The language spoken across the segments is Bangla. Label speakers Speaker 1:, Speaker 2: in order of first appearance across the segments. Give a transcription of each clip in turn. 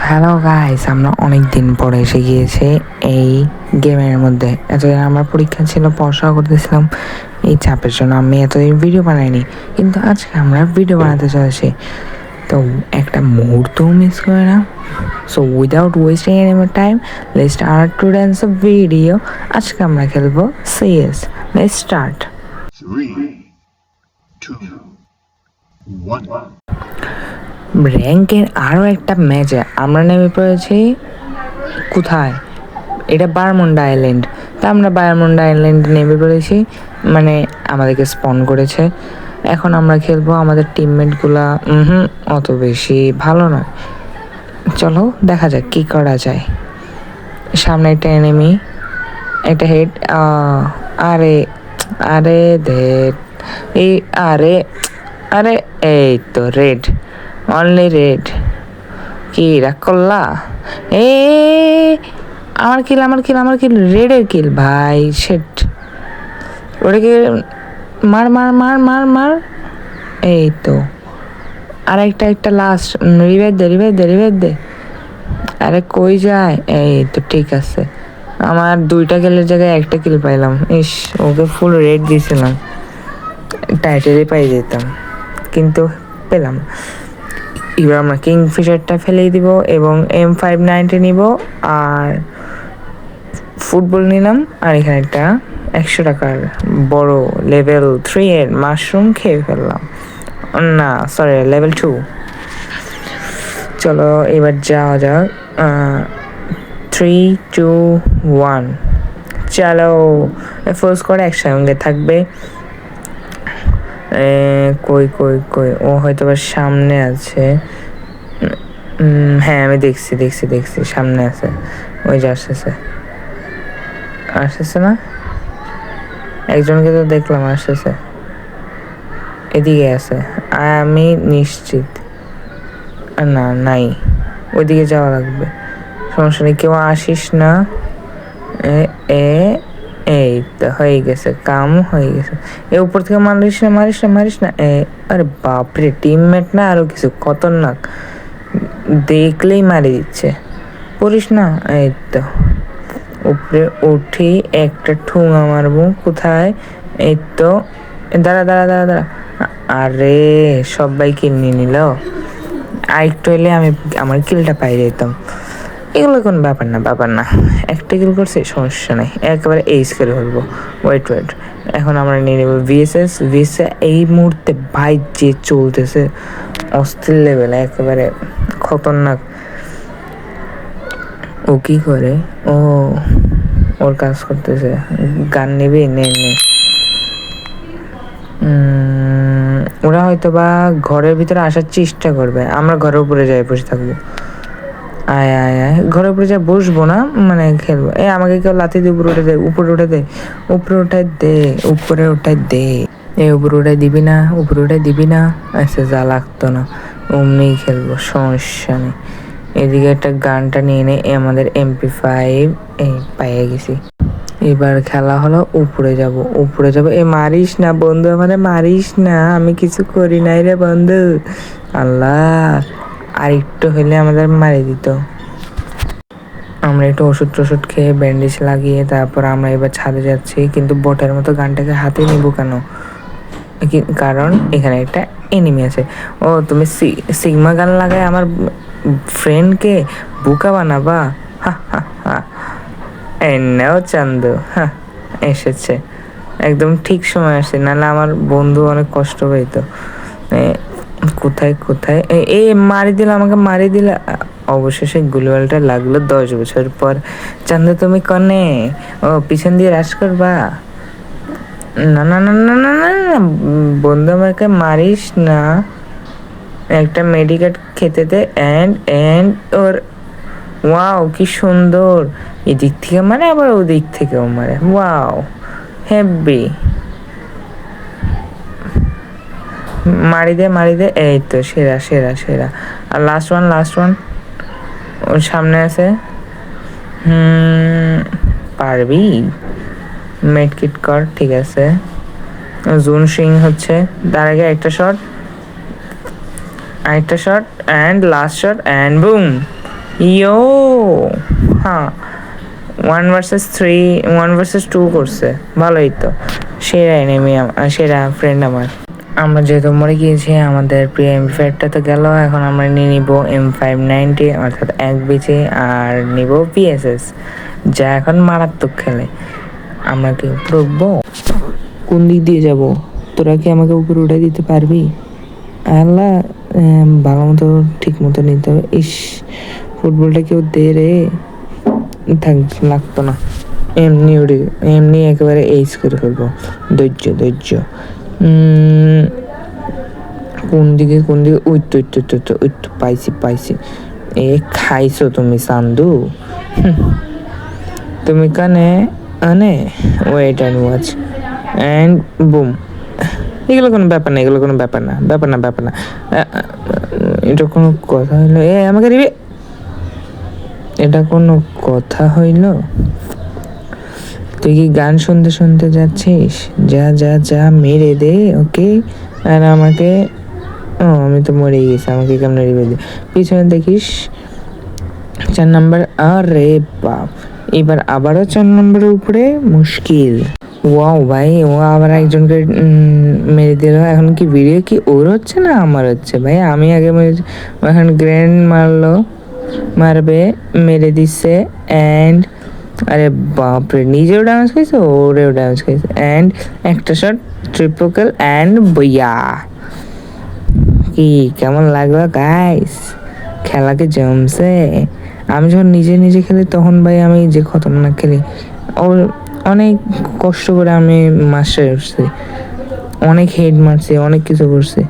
Speaker 1: হ্যালো গাইস, আমরা অনেক দিন পরে এসে গিয়েছে এই গেমের মধ্যে। এতদিন আমার পরীক্ষা ছিল, পড়াশোনা করতেছিলাম, এই চাপের জন্য আমি এতদিন ভিডিও বানাইনি, কিন্তু আজকে আমরা ভিডিও বানাতে চলেছি। তো একটা মুহূর্তও মিস করে না। So without wasting any more time, let's start today's video. আজকে আমরা খেলবো সিএস। Let's start.
Speaker 2: 3, 2, 1.
Speaker 1: র্যাঙ্কের আরও একটা ম্যাচে আমরা নেমে পড়েছি। কোথায়? এটা বারমুন্ডা আইল্যান্ড। তা আমরা বারমুন্ডা আইল্যান্ডে নেমে পড়েছি, মানে আমাদেরকে স্পন করেছে। এখন আমরা খেলবো। আমাদের টিমমেটগুলা অত বেশি ভালো নয়। চলো দেখা যাক কী করা যায়। সামনে একটা এনিমি, একটা হেড। আরে আরে ধেট, এই আরে আরে এই তো রেড, অনলি রেড। কি রাগ করলা? এ আমার কিল, আমার কিল, আমার কিল, রেডের কিল ভাই। শেট, ওটাকে মার মার মার মার মার। এই তো আর একটা লাস্ট। রিভাইভ দে, রিভাইভ দে, রিভাইভ দে। আরে কই যায়? এই তো ঠিক আছে, আমার 2টা কিলের জায়গায় একটা কিল পাইলাম। ইস, ওকে ফুল রেড দিয়েছিলাম, টাইটেলই পাই যেতাম, কিন্তু পেলাম। এবার আমরা কিংফিশারটা ফেলেই দিব এবং M590 নিব, আর ফুটবল নিলাম, আর এখানে একটা 100 টাকার বড় লেভেল 3 এর মাশরুম খেয়ে ফেললাম। না সরি, লেভেল 2। চলো এবার যাওয়া যাক। 3, 2, 1। চলো, ফোর্স করে একসঙ্গে থাকবে। কই কই কই, ও হয়তো বা সামনে আছে। হ্যাঁ আমি দেখছি দেখছি দেখছি, সামনে আছে। ওই যে আসতেছে, আসতেছে না? একজনকে তো দেখলাম আসতেছে, এদিকে আছে, আমি নিশ্চিত। না নাই, ওইদিকে যাওয়া লাগবে। সমস্যা নেই, কেউ আসিস না। এ এ এই তো হয়ে গেছে, কাম হয়ে গেছে। এ উপর থেকে মারিস না, মারিস না, মারিস না। আরে বাপরে, টিমমেট না আরো কিছু খতরনাক, দেখলেই মারি দিচ্ছে। পড়িস না। এই তো উপরে উঠি, একটা ঠুঙা মারবো। কোথায়? এই তো, দাঁড়া দাঁড়া দাঁড়া দাঁড়া। আরে সবাই কিল নিয়ে নিল। আরেকটু এলে আমি আমার কিলটা পাই যেতাম। এগুলো কোনো ব্যাপার না, ব্যাপার না। একটা কিল করছে, সমস্যা নেই, একেবারে এইস করে ফেলবো। ওয়েট ওয়েট, এখন আমরা নিয়ে নেবো ভিএসএস। এই মুহূর্তে ভাই যে চলতেছে অস্থির লেভেল, একেবারে খতরনাক। ও কি করে? ও ওর কাজ করতেছে। গান নিবি? নে নে। ওরা হয়তো বা ঘরের ভিতরে আসার চেষ্টা করবে, আমরা ঘরের উপরে যাই বসে থাকবো। আয় আয় আয়, ঘরের উপরে যা বসবো না, মানে খেলবো। আমাকে কেউ লাথি দিয়ে উপরে উঠে দে, উপরে উঠে দে, উপরে উঠাই দে, উপরে উঠাই দে। উপরে উঠাই দিবি না, উপরে উঠাই দিবি না। আচ্ছা, যা লাগতো না, অমনি খেলবো, সমস্যা নেই। এদিকে একটা গানটা নিয়ে নেই, আমাদের MP5 পাইয়ে গেছি। এবার খেলা হলো উপরে যাব, উপরে যাব। মারিস না বন্ধু, আমারে মারিস না, আমি কিছু করি নাই রে বন্ধু। আল্লাহ, আর একটু হইলে আমাদের মারি দিত। আমরা একটু ওষুধ টষুধ খেয়ে ব্যান্ডেজ লাগিয়ে তারপর আমরা এবার ছাদে যাচ্ছি, কিন্তু বটের মতো গানটাকে হাতে নিব কেন? কারণ এখানে একটা এনিমি আছে। ও তুমি সিগমা গান লাগায় আমার ফ্রেন্ডকে বোকা বানাবা? হা হা হা। নাও চান্দু, হ্যাঁ এসেছে, একদম ঠিক সময় আসছে, নাহলে আমার বন্ধু অনেক কষ্ট পাইতো। কোথায় কোথায়, এই মারি দিল, আমাকে মারি দিল। অবশেষে গুলওয়ালটা লাগলো 10 বছর পর। চান্দু তুমি কনে? ও পিছন দিয়ে রাশ করবা? না না না না না না না, বন্ধু আমাকে মারিস না। একটা মেডিকেট খেতে দে। এন্ড ওর, ওয়াও কি সুন্দর, এদিক থেকে মানে আবার ওদিক থেকেও মারে। Wow heavy. মারি দে মারি দে, এই তো সেরা সেরা সেরা। আর লাস্ট ওয়ান, লাস্ট ওয়ান ওর সামনে আছে। পারবি? মেডকিট কর, ঠিক আছে। জুন সিং হচ্ছে, তার আগে একটা শট, আরেকটা shot, and last shot, and boom. Yo হ্যাঁ 1 vs 3 1 vs 2 করছে ভালোই তো সেরা এনিমি সেরা ফ্রেন্ড আমার আমরা যেহেতু মরে গিয়েছি আমাদের প্রিয় এমফাইভটা তো গেল এখন আমরা নিয়ে নিব M590 অর্থাৎ এক বিচে আর নিব পিএসএস যা এখন মারাত্মক খেলে আমরা কি উপরে উঠবো কোন দিক দিয়ে যাব তোরা কি আমাকে উপরে উঠে দিতে পারবি আল্লাহ ভালো মতো ঠিক মতো নিতে হবে ইস ফুটবলটা কেউ দে রে থাক লাগতো না এমনি উড়ে এমনি একেবারে এইস করে ফেলবো ধৈর্য ধৈর্য কোন দিকে ওই তো পাইছি পাইছি এ খাইছো তুমি সান্দু তুমি কানে আনে wait and watch and boom এগুলো কোনো ব্যাপার না এগুলো কোনো ব্যাপার না এটা কোনো কথা হইলো আমাকে দিবি এটা কোনো কথা হইল তুই কি গান শুনতে শুনতে যাচ্ছিস যা যা যা মেরে দে ওকে আর আমাকে ও আমি তো মরে গেছি আমাকে কেমন রিবে দে পিছনে দেখিস 4 নাম্বার আরে বাপ এবার আবারও 4 নম্বরের উপরে মুশকিল ওয়াও ভাই ও আবার একজনকে মেরে দিল এখন কি ভিডিও কি ওর হচ্ছে না আমার হচ্ছে ভাই আমি আগে মেরেছি এখন গ্র্যান্ড মারবে মেরে দিচ্ছে অ্যান্ড আরে বাপরে নিজেও ড্যামেজ খাইছে ওরেও ড্যামেজ খাইছে অ্যান্ড একটা শট ট্রিপল অ্যান্ড বইয়া কি কেমন লাগলো গাইস খেলাকে জমছে আমি যখন নিজে নিজে খেলি তখন ভাই আমি যে খতরনাক খেলি ওর অনেক কষ্ট করে আমি মাস্টার উঠছি অনেক হেড মারছি অনেক কিছু করছি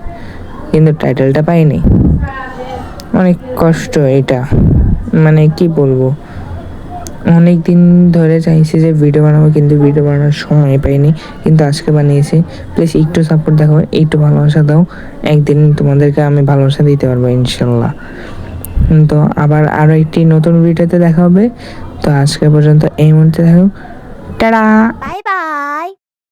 Speaker 1: কিন্তু টাইটেলটা পাইনি অনেক কষ্ট এটা মানে কি বলবো অনেক দিন ধরে চাইছি যে ভিডিও বানাবো কিন্তু ভিডিও বানানোর সময় পাইনি কিন্তু আজকে বানিয়েছি প্লিজ একটু সাপোর্ট দেখাবো একটু ভালোবাসা দাও একদিন তোমাদেরকে আমি ভালোবাসা দিতে পারবো ইনশাল্লাহ তো আবার আরও একটি নতুন ভিডিওতে দেখা হবে তো আজকে পর্যন্ত এই মুহূর্তে থাকো টাটা
Speaker 3: বাই বাই।